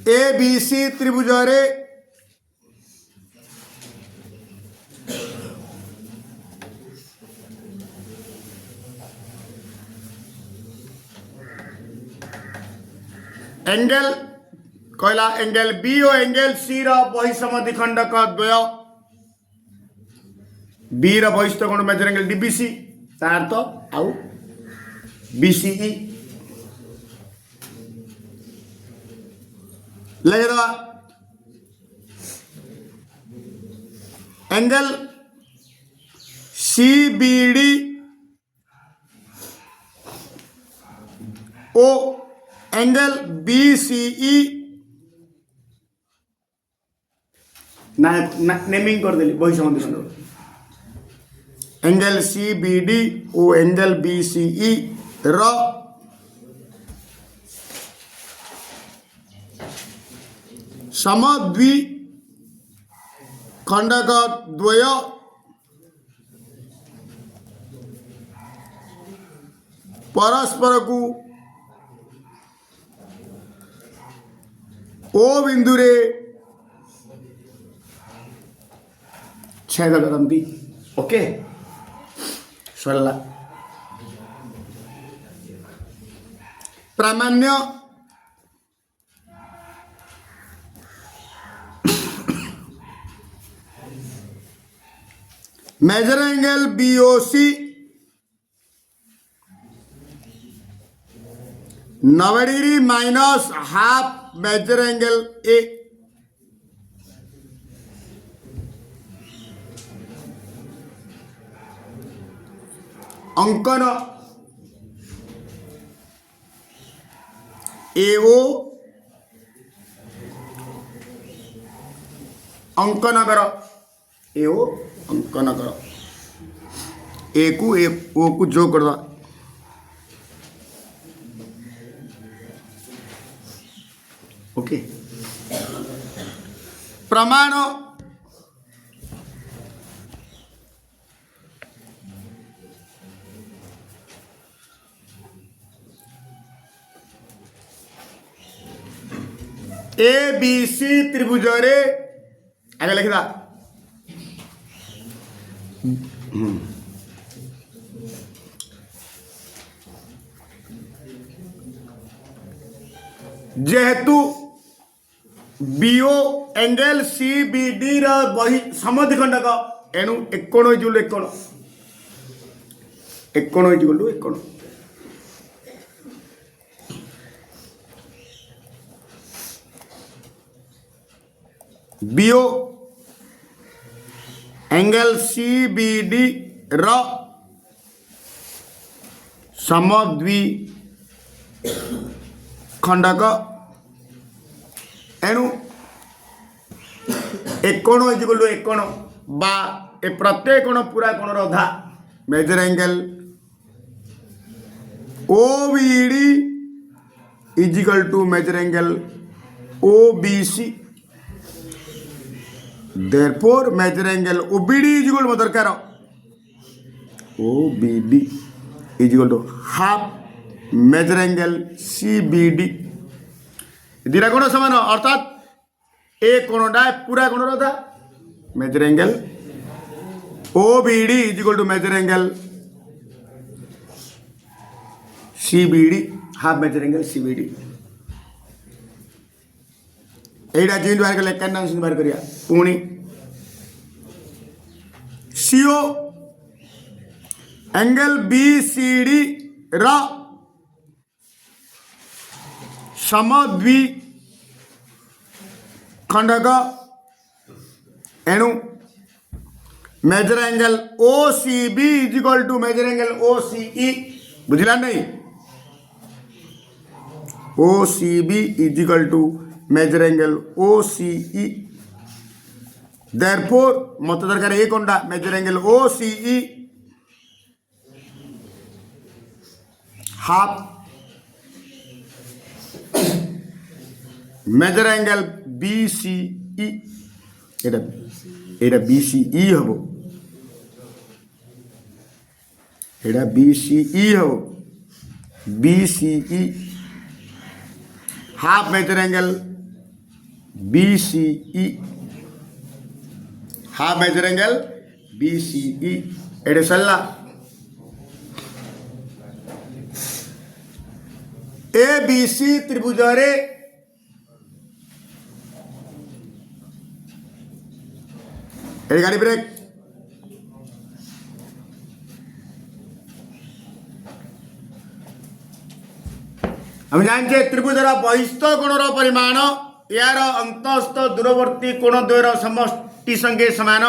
A B C त्रिभुजरे angle कहला angle B और angle C बही समद्विखंडक द्वय बी बहिष्ठ कोण मेजर एंगल डीबीसी तार तो आउ बीसीई लगे दवा angle C B D O angle B C E naming कर देली बही समद्विखंड angle C B D O angle B C E र समद्वि खंडक द्वय परस्पर को ओ बिंदु रे छेद करती ओके सरला प्रामाण्य major angle BOC 90 degree minus half major angle A अंकन एओ अंकन कर एओ अंकन कर ए को ए ओ को जो कर ओके प्रमाण ए बी सी त्रिभुजरे आगे लिखा जेहेतु BO angle C B D बही समद्विखंडक एणु एकोण एकोण एकोण एकोण BO angle C B D समद्वि खंडक एणु एकोण एकोण बा ए प्रत्येक कोण पूरा कोण अधा measure angle O B D is equal to major angle O B C therefore measure angle OBD is equal to दरकार OBD is equal to half measure angle CBD दिरा कोण समान अर्थात ए कोणटा पूरा कोण था major angle OBD is equal to measure angle CBD half measure angle CBD Etah gene बाहर कले कन्ना सिन बाहर करिया पुणी सीओ एंगल बीसीडी रा समद्वि खंडक एणु measure angle OCB is equal to major angle OCE बुझला नहीं OCB is equal to major angle OCE therefore मत दरकार ए कोंडा measure angle OCE half major angle BCE एटा BCE हबो एटा BCE हबो BCE half major angle BCE half major angle BCE एडे सल्ला ABC त्रिभुज रे एडे गाड़ी ब्रेक हम जाने त्रिभुजर बहिस्थ कोणर परिमाण यार अंतस्थ दूरवर्ती कोण द्वयर समष्टि संगे समान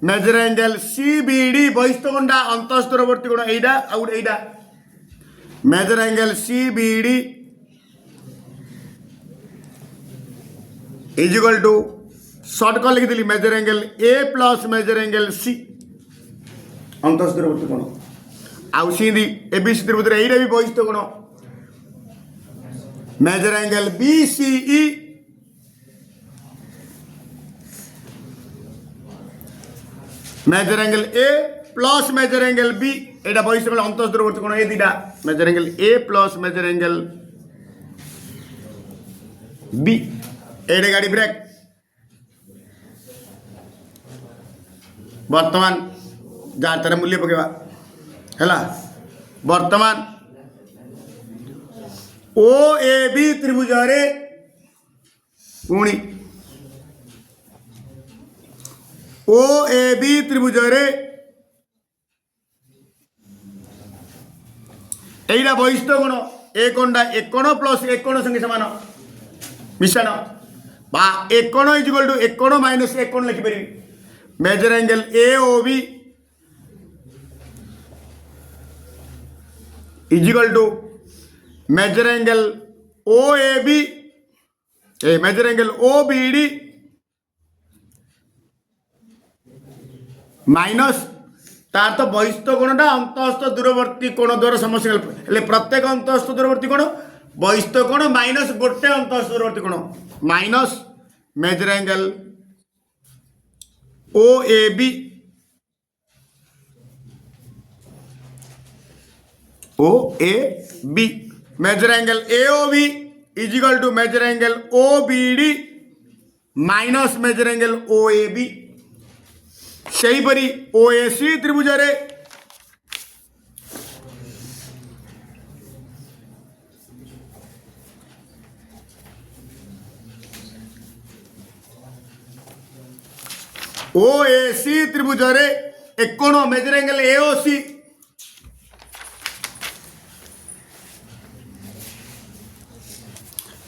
मेजर एंगल CBD बहिस्थ कोणटा अंतस्थ दूरवर्ती कोण एइडा आउ एइडा measure angle CBD is equal to short cut लिखी measure angle A plus measure angle C अंतस्थ दूरवर्ती कोण आउ सीधी ABC त्रिभुज रे एइडा भी बहिस्थ कोण major angle BCE measure angle A plus measure angle B एटा बहिष्ठ कोण अंतस्थ दूरवर्ती कोण ए दिटा measure angle A plus measure angle B एडे गाड़ी ब्रेक वर्तमान जार तार मूल्य पकेवा हैला वर्तमान OAB त्रिभुज रे पुणी OAB त्रिभुज रे एइडा बहिष्ठ कोण ए कोणटा एक कोण प्लस एक कोण संगे समान मिश्रण बा एक कोण इज इक्वल टू एक कोण माइनस एक कोण लिखि परिबी measure angle AOB is equal to major angle OAB major angle OBD minus तार तो बहिस्थ कोणटा अंतस्थ दूरवर्ती कोण द्वारा समष्टि प्रत्येक अंतस्थ दूरवर्ती कोण बहिस्थ कोण माइनस गोटे अंतस्थ दूरवर्ती कोण minus major angle OAB major angle AOB is equal to major angle OBD minus major angle OAB सही परी OAC त्रिभुज रे OAC त्रिभुज रे एक कोण major angle AOC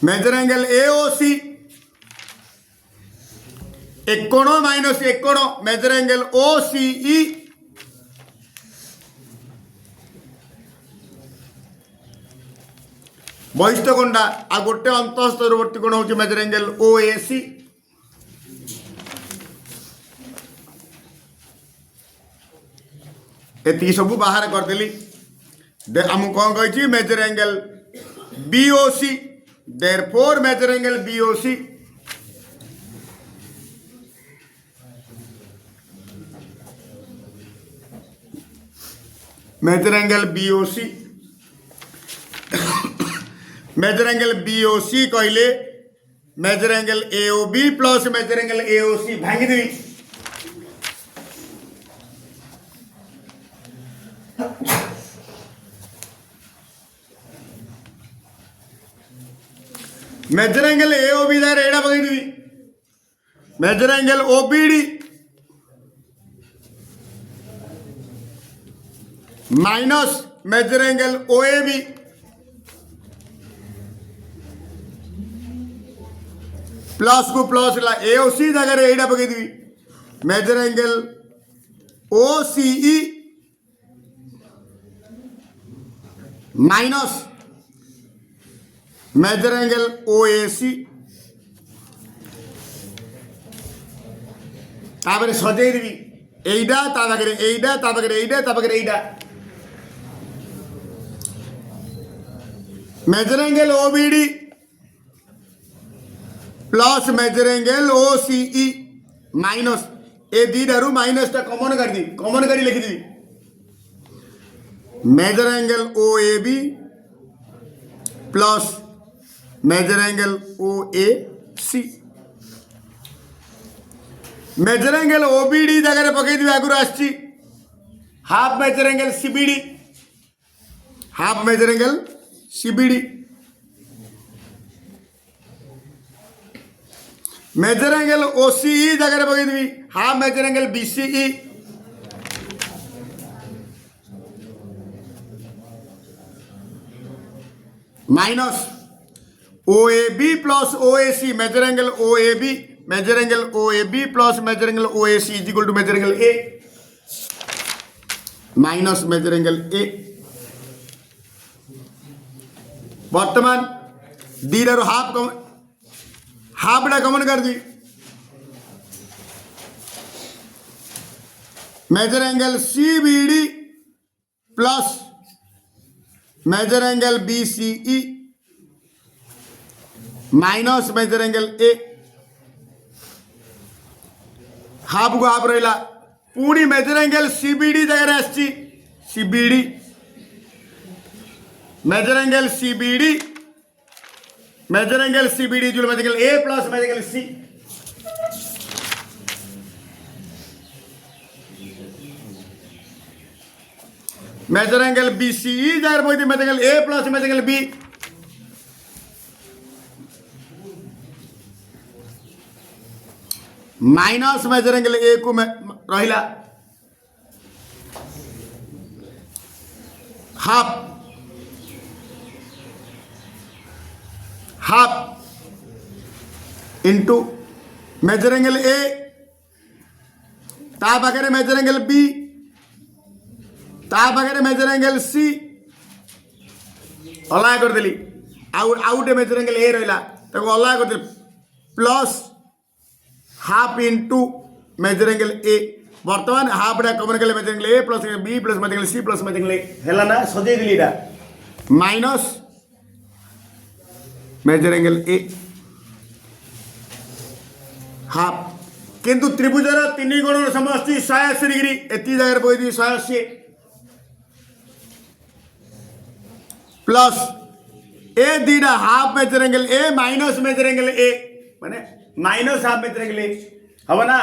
major angle AOC एक कोण माइनस एक कोण मेजर एंगल OCE बहिष्ठ कोणटा आ गोटे अंतस्थ दूरवर्ती कोण होची मेजर एंगल OAC एति सब बाहर करदेली आम कौन कही measure angle BOC therefore measure angle BOC measure angle BOC measure angle BOC कहले measure angle AOB plus measure angle AOC भांगी देवी मेजर एंगल AOB दार एडा भांगी देवी measure angle OBD minus major angle OAB plus को plus AOC जगह एडा पकई देवी measure angle OCE minus major angle OAC तापर सजाई देवी एइडा ता पाखरे एइडा ता पाखरे एइडा ता पाखरे एइडा measure angle OBD plus measure angle OCE minus ए दीडारू माइनस टा कॉमन कर दी कॉमन करी लिखी दी measure angle OAB plus measure angle OAC सी मेजर एंगल ओबीडी जगह पकईदि आगुरी आसची half major angle CBD half major angle CBD measure angle OCE जगह पकईदि half major angle BCE minus OAB plus OAC measure angle OAB plus measure angle OAC is equal to major angle A minus major angle A वर्तमान दीडार half डा common कर दी measure angle CBD plus measure angle BCE minus major angle A half को half रहा पुणी measure angle CBD जगह आसची CBD measure angle CBD measure angle CBD जो measure angle A plus measure angle C measure angle BCE जगह पकईदि measure angle A plus measure angle B minus major angle A को रहा half half into measure angle A ता पाखे major angle B ता पाखे major angle C अलग करदेली आउटे मेजर एंगल A रहा अलग कर plus half into measure angle A बर्तमान हाफ डा कमन कले measure angle A plus B plus measure angle C plus measure angle A है ना सजे दिली minus major angle A half किंतु त्रिभुजर तीन कोण समष्टि 180 डिग्री एति जगह पकईदि 180 प्लस ए दीटा half major angle A minus major angle A माने minus half major angle A हम ना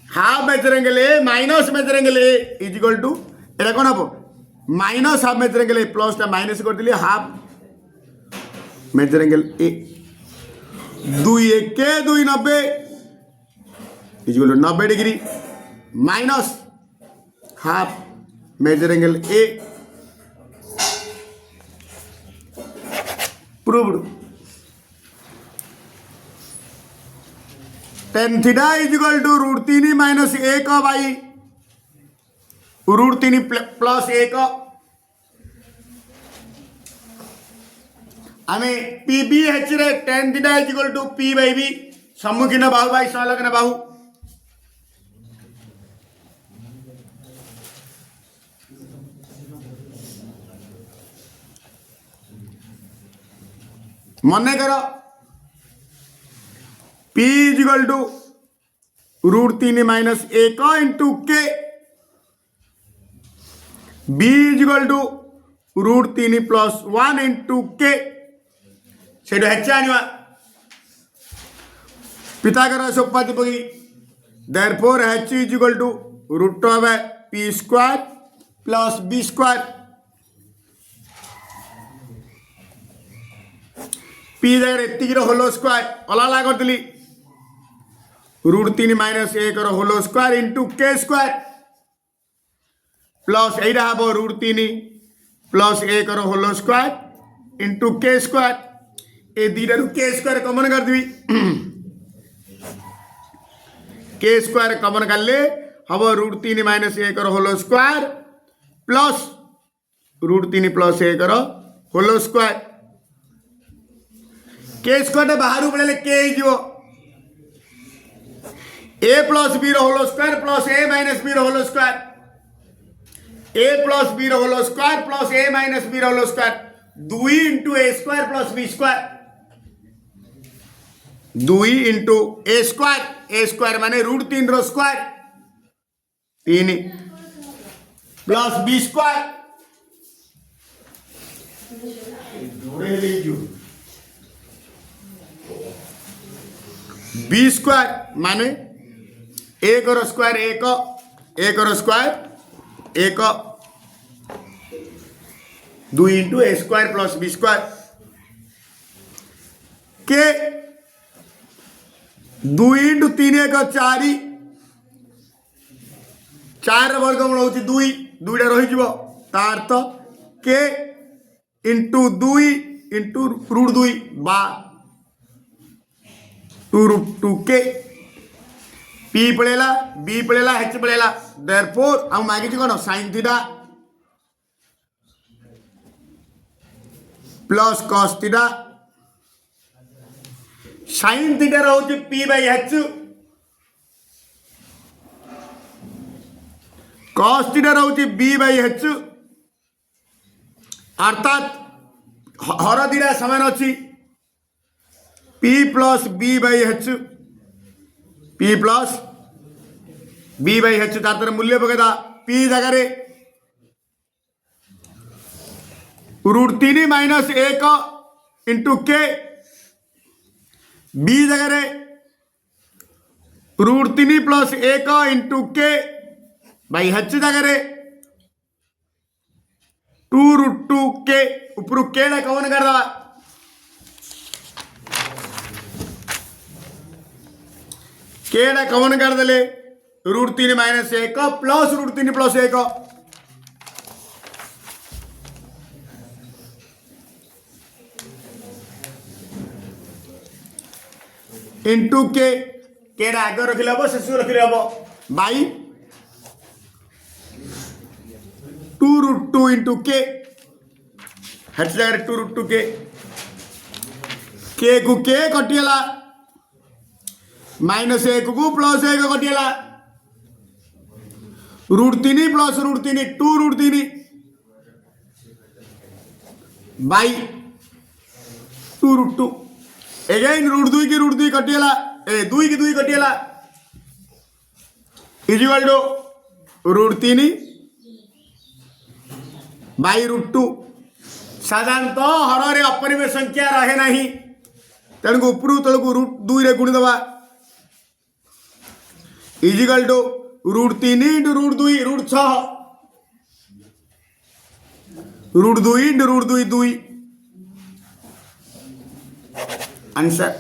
half major angle A minus major angle A is equal to एटा कौन हम minus half major angle A plus टा minus कर दिली half major angle A 2 1 2 90 is equal to 90 degree minus half major angle A proved tan theta is equal to √3 minus 1 by √3 plus 1 आम PBH रे tan theta is equal to P by B सम्मुखीन बाहु by संलग्न बाहु मन कर P is equal to √3 minus 1 into K B is equal to √3 plus 1 into K से आना पिथागोरस उपपाद्य पकई therefore H is equal to √P square plus B square P जगह एति होलो स्क्वायर अलग करदेली √3 माइनस 1 होलो square into K square plus यहीटा हम √3 प्लस 1 होलो स्क्वायर इंटू K स्क्वायर ए दीटा K स्क्वायर कमन करदेवी K स्क्वायर कमन कर हम √3 माइनस 1 होलो स्क्वायर प्लस √3 प्लस 1 होलो स्क्वायर K स्क्वायर बाहर पड़े K हो A प्लस B होलो square plus A minus B होलो स्क्वायर A प्लस B होलो square plus A minus B होलो square 2 into A square plus B square 2 into A square माने √3 रो square 3 plus B square B square माने एक square एक square एक 2 into ए square plus B square के 2 into 3 एक 4 4 वर्गमूल हूँ 2 2टा रही अर्थ के इंटू 2 इंटू रूट 2 बा 2 रूट 2 के पी पड़ेगा बी पड़ेगा एच पड़ेगा देयरफॉर हम मागिच कौन sine theta plus cos theta sine theta रहुछि P by H cos theta रहुछि बी बाय एच अर्थात हर दिटा समान अच्छी P plus B by H P plus B by H तार मूल्य पकेदा पी जगह root 3 minus 1 into K B जगह root 3 plus 1 into K by H जगह 2 रूट 2 के ऊपर के कौन कर दवा केड़ा कौन कर दे root 3 minus 1 plus root 3 plus 1 into K केड़ा आगे रखिले हम शेष रखिले हम बाई 2 रूट 2 इंटू के हट जगह 2 रूट 2 के को के कटिगला माइनस 1 को प्लस 1 कटिगला root 3 plus root 3 2 root 3 by 2 root 2 again root 2 की रूट 2 कटिगला 2 की 2 कटिगला equal to root 3 by root 2 साधारणतः हर अपरिमेय संख्या रहे ना तेणु उपरू तलू रूट 2 रे गुणी दबा is equal to root 3 into root 2 root 6 root 2 into root 2 2 answer